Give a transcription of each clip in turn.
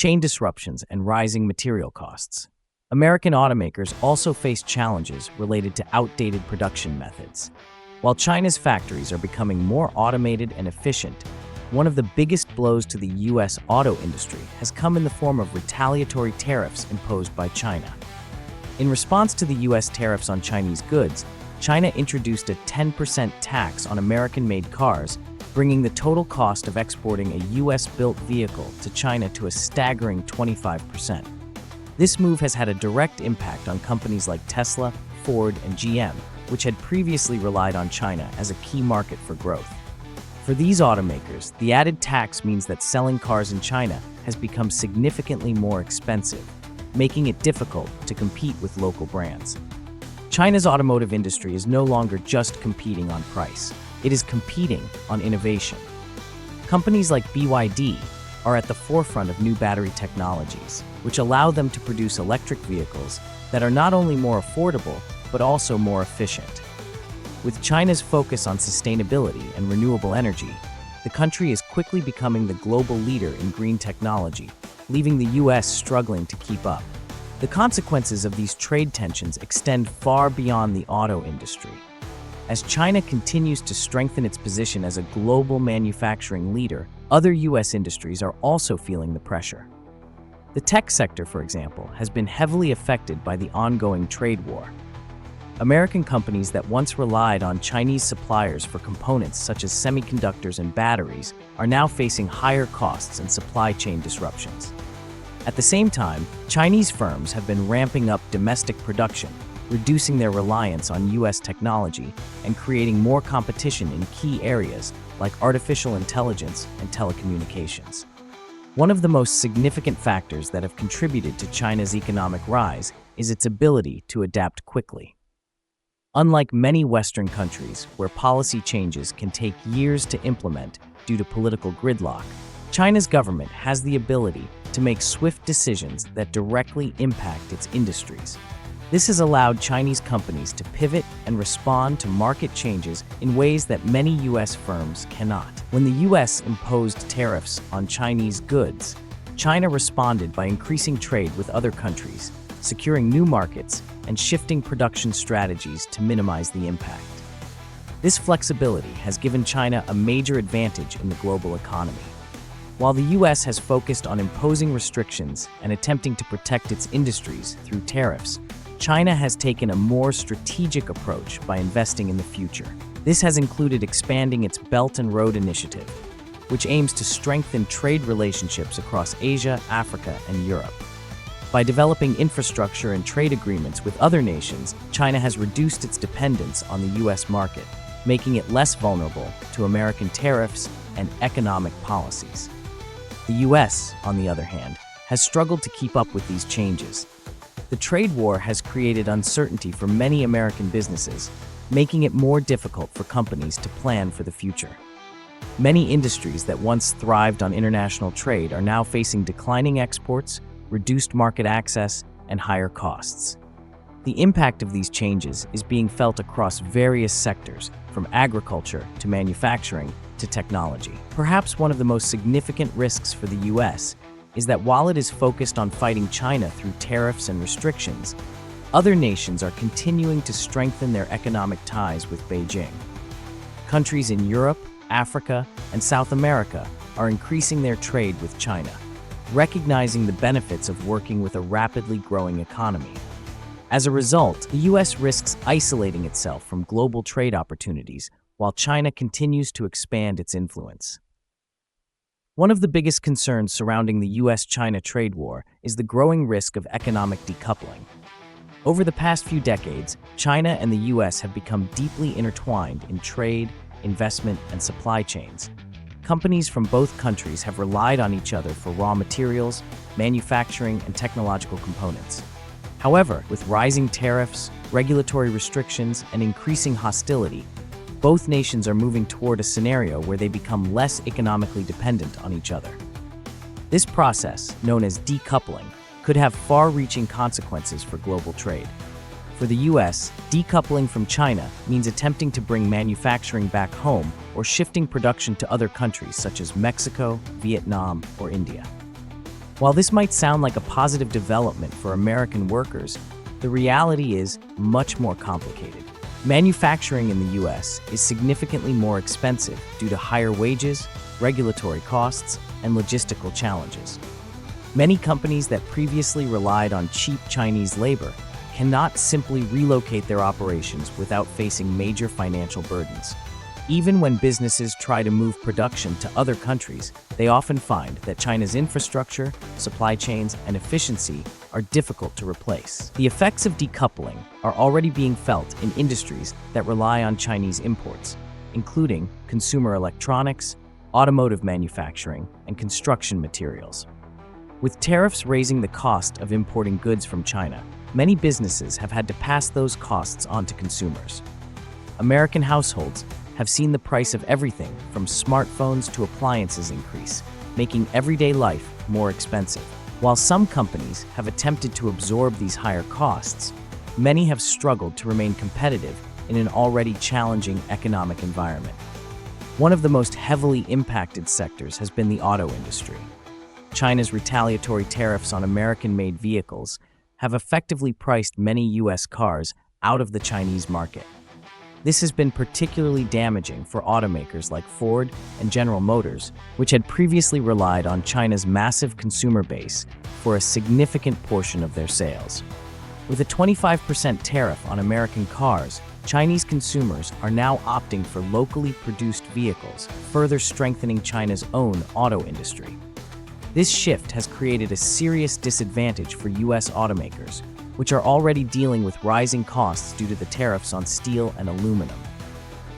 chain disruptions, and rising material costs. American automakers also face challenges related to outdated production methods. While China's factories are becoming more automated and efficient, one of the biggest blows to the U.S. auto industry has come in the form of retaliatory tariffs imposed by China. In response to the U.S. tariffs on Chinese goods, China introduced a 10% tax on American-made cars, bringing the total cost of exporting a U.S.-built vehicle to China to a staggering 25%. This move has had a direct impact on companies like Tesla, Ford, and GM, which had previously relied on China as a key market for growth. For these automakers, the added tax means that selling cars in China has become significantly more expensive, making it difficult to compete with local brands. China's automotive industry is no longer just competing on price, it is competing on innovation. Companies like BYD are at the forefront of new battery technologies, which allow them to produce electric vehicles that are not only more affordable, but also more efficient. With China's focus on sustainability and renewable energy, the country is quickly becoming the global leader in green technology, leaving the U.S. struggling to keep up. The consequences of these trade tensions extend far beyond the auto industry. As China continues to strengthen its position as a global manufacturing leader, other U.S. industries are also feeling the pressure. The tech sector, for example, has been heavily affected by the ongoing trade war. American companies that once relied on Chinese suppliers for components such as semiconductors and batteries are now facing higher costs and supply chain disruptions. At the same time, Chinese firms have been ramping up domestic production, reducing their reliance on U.S. technology and creating more competition in key areas like artificial intelligence and telecommunications. One of the most significant factors that have contributed to China's economic rise is its ability to adapt quickly. Unlike many Western countries, where policy changes can take years to implement due to political gridlock, China's government has the ability to make swift decisions that directly impact its industries. This has allowed Chinese companies to pivot and respond to market changes in ways that many U.S. firms cannot. When the U.S. imposed tariffs on Chinese goods, China responded by increasing trade with other countries, securing new markets, and shifting production strategies to minimize the impact. This flexibility has given China a major advantage in the global economy. While the U.S. has focused on imposing restrictions and attempting to protect its industries through tariffs, China has taken a more strategic approach by investing in the future. This has included expanding its Belt and Road Initiative, which aims to strengthen trade relationships across Asia, Africa, and Europe. By developing infrastructure and trade agreements with other nations, China has reduced its dependence on the U.S. market, making it less vulnerable to American tariffs and economic policies. The U.S., on the other hand, has struggled to keep up with these changes. The trade war has created uncertainty for many American businesses, making it more difficult for companies to plan for the future. Many industries that once thrived on international trade are now facing declining exports, reduced market access, and higher costs. The impact of these changes is being felt across various sectors, from agriculture to manufacturing to technology. Perhaps one of the most significant risks for the U.S. is that while it is focused on fighting China through tariffs and restrictions, other nations are continuing to strengthen their economic ties with Beijing. Countries in Europe, Africa, and South America are increasing their trade with China, recognizing the benefits of working with a rapidly growing economy. As a result, the U.S. risks isolating itself from global trade opportunities while China continues to expand its influence. One of the biggest concerns surrounding the U.S.-China trade war is the growing risk of economic decoupling. Over the past few decades, China and the U.S. have become deeply intertwined in trade, investment, and supply chains. Companies from both countries have relied on each other for raw materials, manufacturing, and technological components. However, with rising tariffs, regulatory restrictions, and increasing hostility, both nations are moving toward a scenario where they become less economically dependent on each other. This process, known as decoupling, could have far-reaching consequences for global trade. For the U.S., decoupling from China means attempting to bring manufacturing back home or shifting production to other countries such as Mexico, Vietnam, or India. While this might sound like a positive development for American workers, the reality is much more complicated. Manufacturing in the US is significantly more expensive due to higher wages, regulatory costs, and logistical challenges. Many companies that previously relied on cheap Chinese labor cannot simply relocate their operations without facing major financial burdens. Even when businesses try to move production to other countries, they often find that China's infrastructure, supply chains, and efficiency are difficult to replace. The effects of decoupling are already being felt in industries that rely on Chinese imports, including consumer electronics, automotive manufacturing, and construction materials. With tariffs raising the cost of importing goods from China, many businesses have had to pass those costs on to consumers. American households have seen the price of everything from smartphones to appliances increase, making everyday life more expensive. While some companies have attempted to absorb these higher costs, many have struggled to remain competitive in an already challenging economic environment. One of the most heavily impacted sectors has been the auto industry. China's retaliatory tariffs on American-made vehicles have effectively priced many U.S. cars out of the Chinese market. This has been particularly damaging for automakers like Ford and General Motors, which had previously relied on China's massive consumer base for a significant portion of their sales. With a 25% tariff on American cars, Chinese consumers are now opting for locally produced vehicles, further strengthening China's own auto industry. This shift has created a serious disadvantage for U.S. automakers, which are already dealing with rising costs due to the tariffs on steel and aluminum.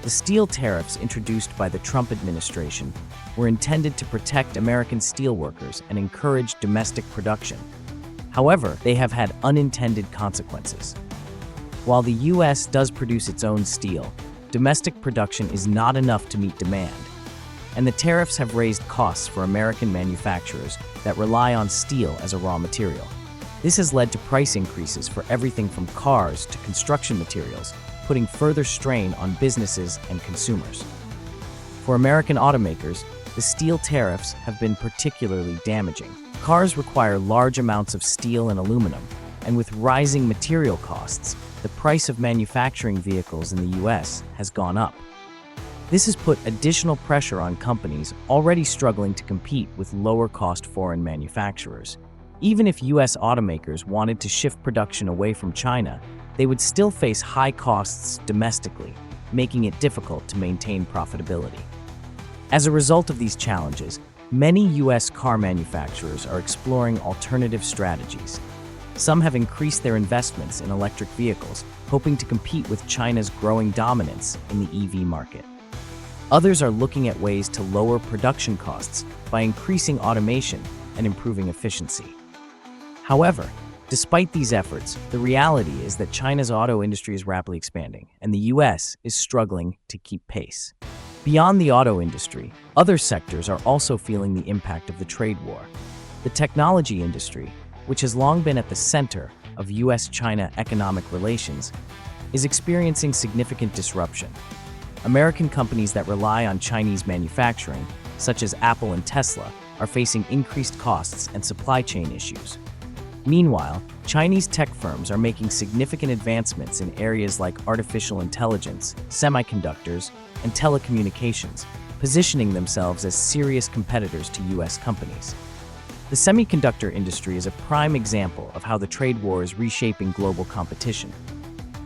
The steel tariffs introduced by the Trump administration were intended to protect American steelworkers and encourage domestic production. However, they have had unintended consequences. While the U.S. does produce its own steel, domestic production is not enough to meet demand, and the tariffs have raised costs for American manufacturers that rely on steel as a raw material. This has led to price increases for everything from cars to construction materials, putting further strain on businesses and consumers. For American automakers, the steel tariffs have been particularly damaging. Cars require large amounts of steel and aluminum, and with rising material costs, the price of manufacturing vehicles in the U.S. has gone up. This has put additional pressure on companies already struggling to compete with lower-cost foreign manufacturers. Even if U.S. automakers wanted to shift production away from China, they would still face high costs domestically, making it difficult to maintain profitability. As a result of these challenges, many U.S. car manufacturers are exploring alternative strategies. Some have increased their investments in electric vehicles, hoping to compete with China's growing dominance in the EV market. Others are looking at ways to lower production costs by increasing automation and improving efficiency. However, despite these efforts, the reality is that China's auto industry is rapidly expanding, and the U.S. is struggling to keep pace. Beyond the auto industry, other sectors are also feeling the impact of the trade war. The technology industry, which has long been at the center of U.S.-China economic relations, is experiencing significant disruption. American companies that rely on Chinese manufacturing, such as Apple and Tesla, are facing increased costs and supply chain issues. Meanwhile, Chinese tech firms are making significant advancements in areas like artificial intelligence, semiconductors, and telecommunications, positioning themselves as serious competitors to U.S. companies. The semiconductor industry is a prime example of how the trade war is reshaping global competition.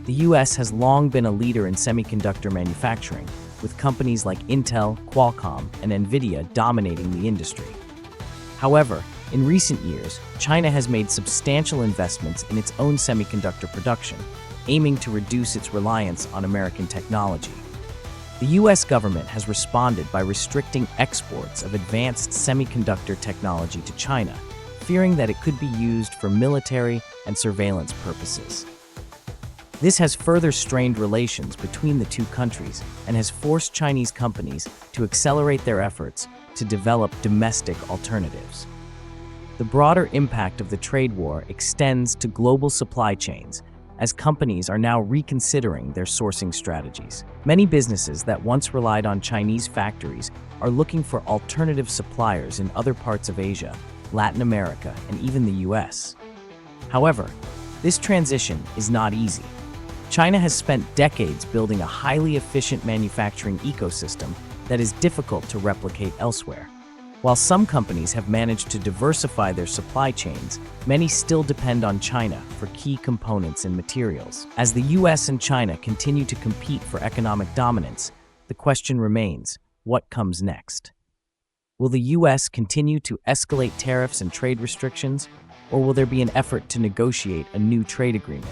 The U.S. has long been a leader in semiconductor manufacturing, with companies like Intel, Qualcomm, and NVIDIA dominating the industry. However, in recent years, China has made substantial investments in its own semiconductor production, aiming to reduce its reliance on American technology. The U.S. government has responded by restricting exports of advanced semiconductor technology to China, fearing that it could be used for military and surveillance purposes. This has further strained relations between the two countries and has forced Chinese companies to accelerate their efforts to develop domestic alternatives. The broader impact of the trade war extends to global supply chains, as companies are now reconsidering their sourcing strategies. Many businesses that once relied on Chinese factories are looking for alternative suppliers in other parts of Asia, Latin America, and even the US. However, this transition is not easy. China has spent decades building a highly efficient manufacturing ecosystem that is difficult to replicate elsewhere. While some companies have managed to diversify their supply chains, many still depend on China for key components and materials. As the US and China continue to compete for economic dominance, the question remains, what comes next? Will the US continue to escalate tariffs and trade restrictions, or will there be an effort to negotiate a new trade agreement?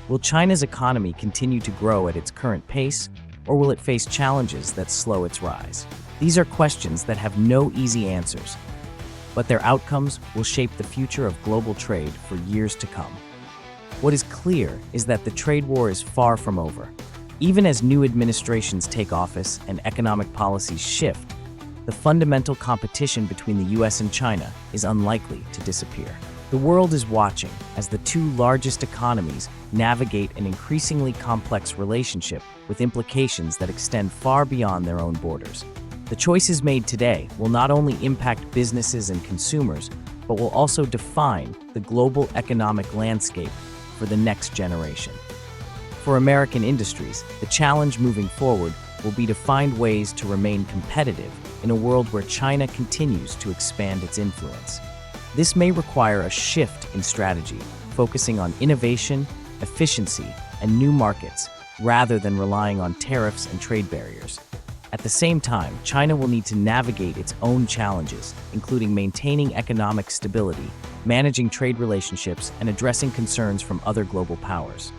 Will China's economy continue to grow at its current pace, or will it face challenges that slow its rise? These are questions that have no easy answers, but their outcomes will shape the future of global trade for years to come. What is clear is that the trade war is far from over. Even as new administrations take office and economic policies shift, the fundamental competition between the US and China is unlikely to disappear. The world is watching as the two largest economies navigate an increasingly complex relationship with implications that extend far beyond their own borders. The choices made today will not only impact businesses and consumers, but will also define the global economic landscape for the next generation. For American industries, the challenge moving forward will be to find ways to remain competitive in a world where China continues to expand its influence. This may require a shift in strategy, focusing on innovation, efficiency, and new markets, rather than relying on tariffs and trade barriers. At the same time, China will need to navigate its own challenges, including maintaining economic stability, managing trade relationships, and addressing concerns from other global powers.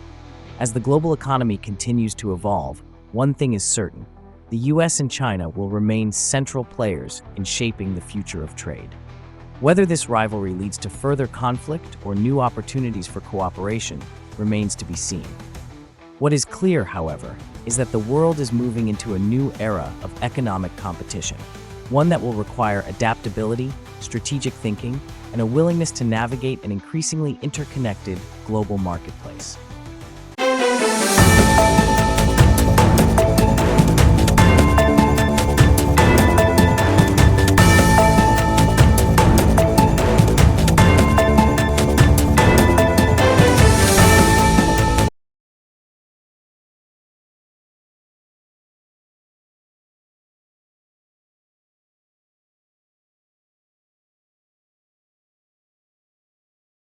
As the global economy continues to evolve, one thing is certain: the US and China will remain central players in shaping the future of trade. Whether this rivalry leads to further conflict or new opportunities for cooperation remains to be seen. What is clear, however, is that the world is moving into a new era of economic competition, one that will require adaptability, strategic thinking, and a willingness to navigate an increasingly interconnected global marketplace.